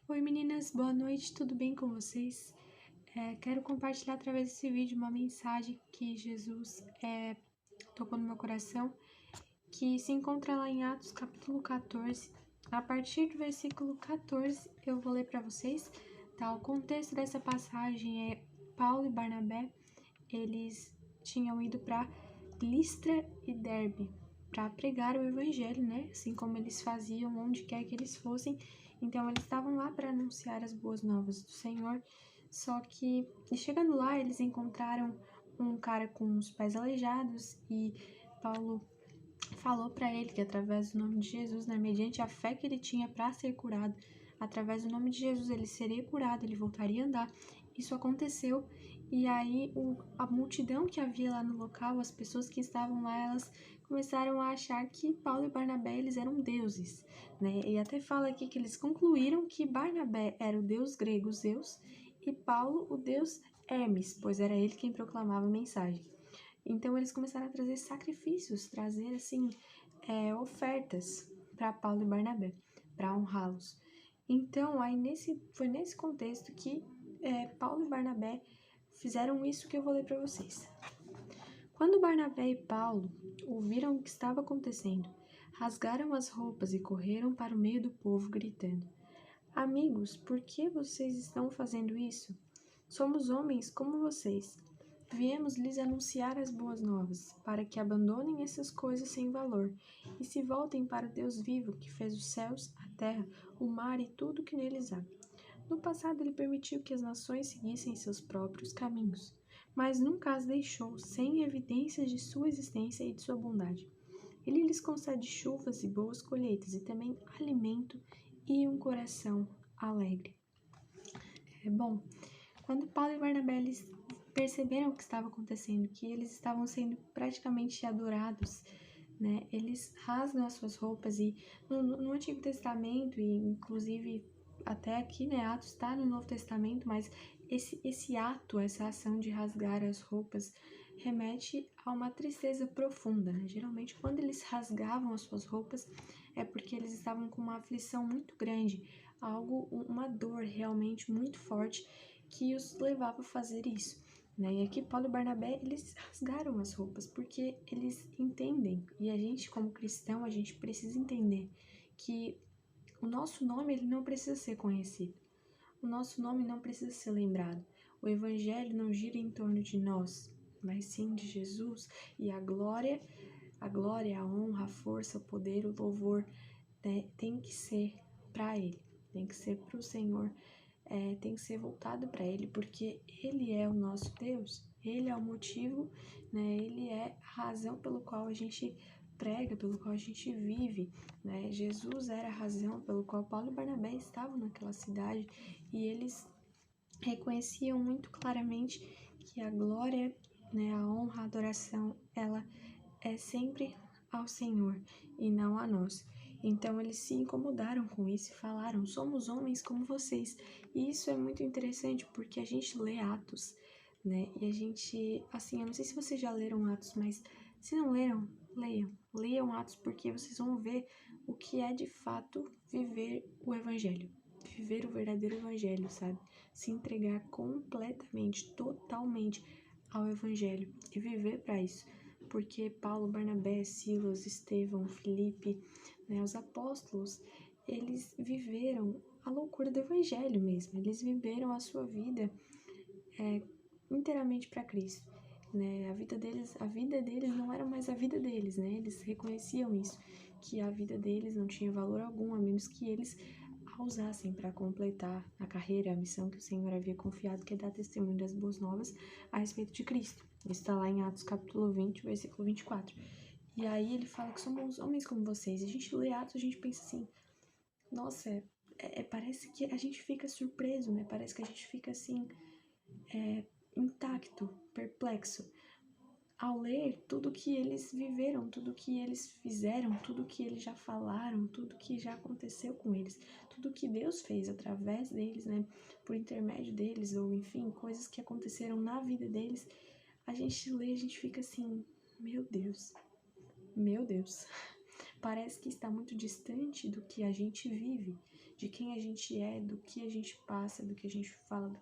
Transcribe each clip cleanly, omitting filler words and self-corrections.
Oi meninas, boa noite, tudo bem com vocês? Quero compartilhar através desse vídeo uma mensagem que Jesus tocou no meu coração, que se encontra lá em Atos capítulo 14. A partir do versículo 14 eu vou ler para vocês, tá? O contexto dessa passagem é Paulo e Barnabé, eles tinham ido para Listra e Derbe para pregar o evangelho, né? Assim como eles faziam onde quer que eles fossem. Então eles estavam lá para anunciar as boas novas do Senhor. Só que chegando lá, eles encontraram um cara com os pés aleijados e Paulo falou para ele que através do nome de Jesus, né, mediante a fé que ele tinha para ser curado, através do nome de Jesus ele seria curado, ele voltaria a andar. Isso aconteceu e aí a multidão que havia lá no local, as pessoas que estavam lá, elas começaram a achar que Paulo e Barnabé eles eram deuses, né? E até fala aqui que eles concluíram que Barnabé era o deus grego Zeus e Paulo o deus Hermes, pois era ele quem proclamava a mensagem. Então eles começaram a trazer sacrifícios, trazer assim ofertas para Paulo e Barnabé, para honrá-los. Então foi nesse contexto que Paulo e Barnabé fizeram isso que eu vou ler para vocês. Quando Barnabé e Paulo ouviram o que estava acontecendo, rasgaram as roupas e correram para o meio do povo, gritando: Amigos, por que vocês estão fazendo isso? Somos homens como vocês. Viemos lhes anunciar as boas novas, para que abandonem essas coisas sem valor e se voltem para o Deus vivo que fez os céus, a terra, o mar e tudo o que neles há. No passado ele permitiu que as nações seguissem seus próprios caminhos, mas nunca as deixou sem evidências de sua existência e de sua bondade. Ele lhes concede chuvas e boas colheitas e também alimento e um coração alegre. Bom, quando Paulo e Barnabé eles perceberam o que estava acontecendo, que eles estavam sendo praticamente adorados, né? Eles rasgam as suas roupas e no Antigo Testamento e inclusive até aqui, né, Atos está no Novo Testamento, mas esse ato, essa ação de rasgar as roupas remete a uma tristeza profunda, né? Geralmente quando eles rasgavam as suas roupas é porque eles estavam com uma aflição muito grande, uma dor realmente muito forte que os levava a fazer isso, né? E aqui Paulo e Barnabé, eles rasgaram as roupas porque eles entendem, e a gente como cristão, a gente precisa entender que o nosso nome ele não precisa ser conhecido, o nosso nome não precisa ser lembrado, o evangelho não gira em torno de nós, mas sim de Jesus, e a glória, a honra, a força, o poder, o louvor, né, tem que ser para Ele, tem que ser para o Senhor, tem que ser voltado para Ele, porque Ele é o nosso Deus, Ele é o motivo, né, Ele é a razão pelo qual a gente prega, pelo qual a gente vive, né? Jesus era a razão pelo qual Paulo e Barnabé estavam naquela cidade e eles reconheciam muito claramente que a glória, né, a honra, a adoração, ela é sempre ao Senhor e não a nós. Então eles se incomodaram com isso e falaram: somos homens como vocês. E isso é muito interessante porque a gente lê Atos, né? E a gente, assim, eu não sei se vocês já leram Atos, mas se não leram, leiam. Leiam Atos porque vocês vão ver o que é de fato viver o Evangelho. Viver o verdadeiro Evangelho, sabe? Se entregar completamente, totalmente ao Evangelho e viver para isso. Porque Paulo, Barnabé, Silas, Estevão, Filipe, né, os apóstolos, eles viveram a loucura do Evangelho mesmo. Eles viveram a sua vida inteiramente para Cristo. Né? A vida deles não era mais a vida deles, né? Eles reconheciam isso, que a vida deles não tinha valor algum, a menos que eles a usassem para completar a carreira, a missão que o Senhor havia confiado, que é dar testemunho das boas novas a respeito de Cristo. Isso está lá em Atos capítulo 20, versículo 24. E aí ele fala que somos homens como vocês. E a gente lê Atos, a gente pensa assim, nossa, parece que a gente fica surpreso, né? Parece que a gente fica assim, intacto, perplexo, ao ler tudo que eles viveram, tudo que eles fizeram, tudo que eles já falaram, tudo que já aconteceu com eles, tudo que Deus fez através deles, né, por intermédio deles, ou enfim, coisas que aconteceram na vida deles, a gente lê, a gente fica assim, meu Deus, parece que está muito distante do que a gente vive. de quem a gente é, do que a gente passa, do que a gente fala, do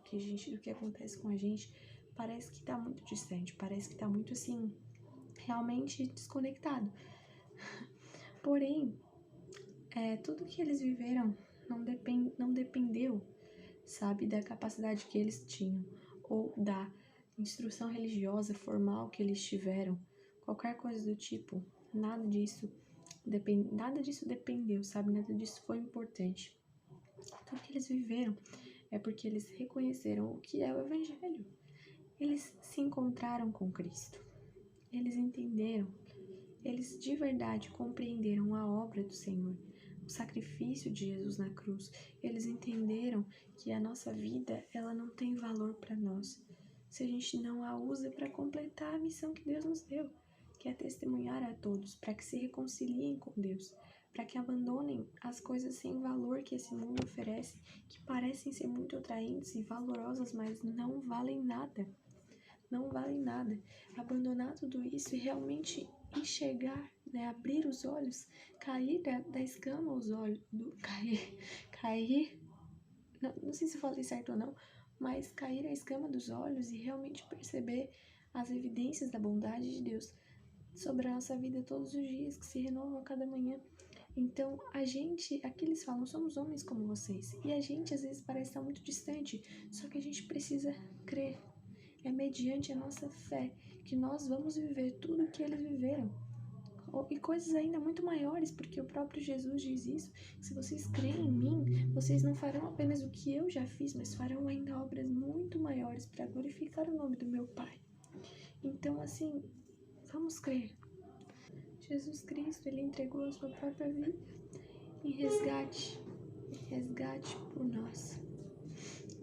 que acontece com a gente, parece que tá muito distante, parece que tá muito assim, realmente desconectado. Porém, tudo que eles viveram não dependeu, sabe, da capacidade que eles tinham ou da instrução religiosa formal que eles tiveram, qualquer coisa do tipo, nada disso dependeu, sabe, nada disso foi importante. Tudo que eles viveram é porque eles reconheceram o que é o Evangelho. Eles se encontraram com Cristo. Eles entenderam, eles de verdade compreenderam a obra do Senhor, o sacrifício de Jesus na cruz. Eles entenderam que a nossa vida, ela não tem valor para nós se a gente não a usa para completar a missão que Deus nos deu, que é testemunhar a todos, para que se reconciliem com Deus, para que abandonem as coisas sem valor que esse mundo oferece, que parecem ser muito atraentes e valorosas, mas não valem nada. Não valem nada. Abandonar tudo isso e realmente enxergar, né, abrir os olhos, cair da escama os olhos, cair, não sei se eu falei certo ou não, mas cair a escama dos olhos e realmente perceber as evidências da bondade de Deus sobre a nossa vida todos os dias, que se renovam a cada manhã. Então, aqui eles falam, somos homens como vocês, e a gente às vezes parece estar muito distante, só que a gente precisa crer. É mediante a nossa fé que nós vamos viver tudo o que eles viveram. E coisas ainda muito maiores, porque o próprio Jesus diz isso. Se vocês creem em mim, vocês não farão apenas o que eu já fiz, mas farão ainda obras muito maiores para glorificar o nome do meu Pai. Então, assim, vamos crer. Jesus Cristo, ele entregou a sua própria vida em resgate por nós.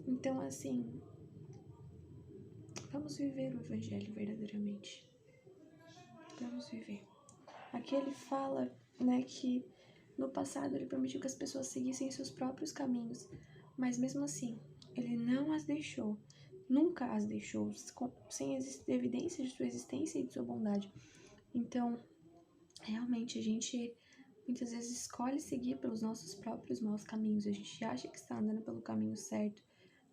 Então, assim, vamos viver o Evangelho verdadeiramente. Vamos viver. Aqui ele fala, né, que no passado ele permitiu que as pessoas seguissem seus próprios caminhos, mas mesmo assim, ele não as deixou, nunca as deixou, sem evidência de sua existência e de sua bondade. Então, realmente, a gente muitas vezes escolhe seguir pelos nossos próprios maus caminhos, a gente acha que está andando pelo caminho certo,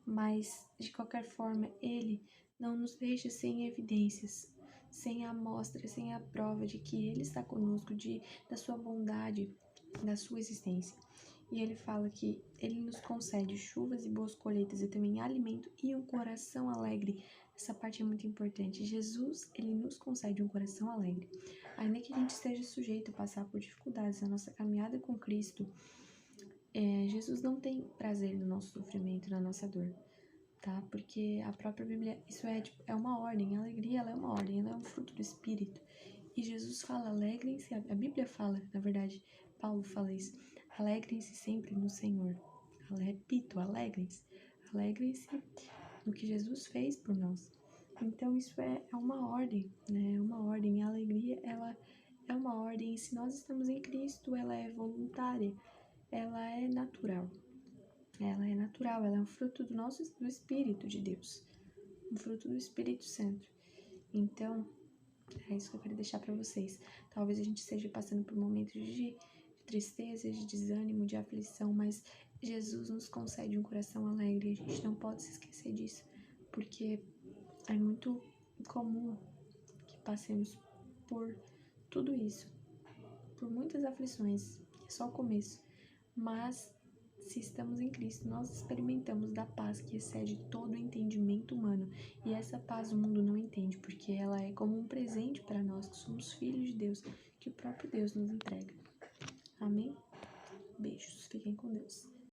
mas de qualquer forma, ele não nos deixa sem evidências, sem a amostra, sem a prova de que ele está conosco, da sua bondade, da sua existência. E ele fala que ele nos concede chuvas e boas colheitas e também alimento e um coração alegre. Essa parte é muito importante. Jesus, ele nos concede um coração alegre. Ainda que a gente esteja sujeito a passar por dificuldades na nossa caminhada com Cristo, Jesus não tem prazer no nosso sofrimento, na nossa dor, tá? Porque a própria Bíblia, isso é uma ordem, a alegria ela é uma ordem, ela é um fruto do Espírito. E Jesus fala, alegrem-se, a Bíblia fala, na verdade, Paulo fala isso, alegrem-se sempre no Senhor. Repito, alegrem-se no que Jesus fez por nós. Então isso é uma ordem, né? É uma ordem, a alegria, ela é uma ordem, e se nós estamos em Cristo, ela é voluntária, ela é natural. Ela é natural, ela é um fruto do Espírito de Deus, um fruto do Espírito Santo. Então, é isso que eu quero deixar para vocês. Talvez a gente esteja passando por momentos de tristeza, de desânimo, de aflição, mas Jesus nos concede um coração alegre. A gente não pode se esquecer disso, porque é muito comum que passemos por tudo isso, por muitas aflições, que é só o começo, mas se estamos em Cristo, nós experimentamos da paz que excede todo o entendimento humano. E essa paz o mundo não entende, porque ela é como um presente para nós que somos filhos de Deus, que o próprio Deus nos entrega. Amém? Beijos. Fiquem com Deus.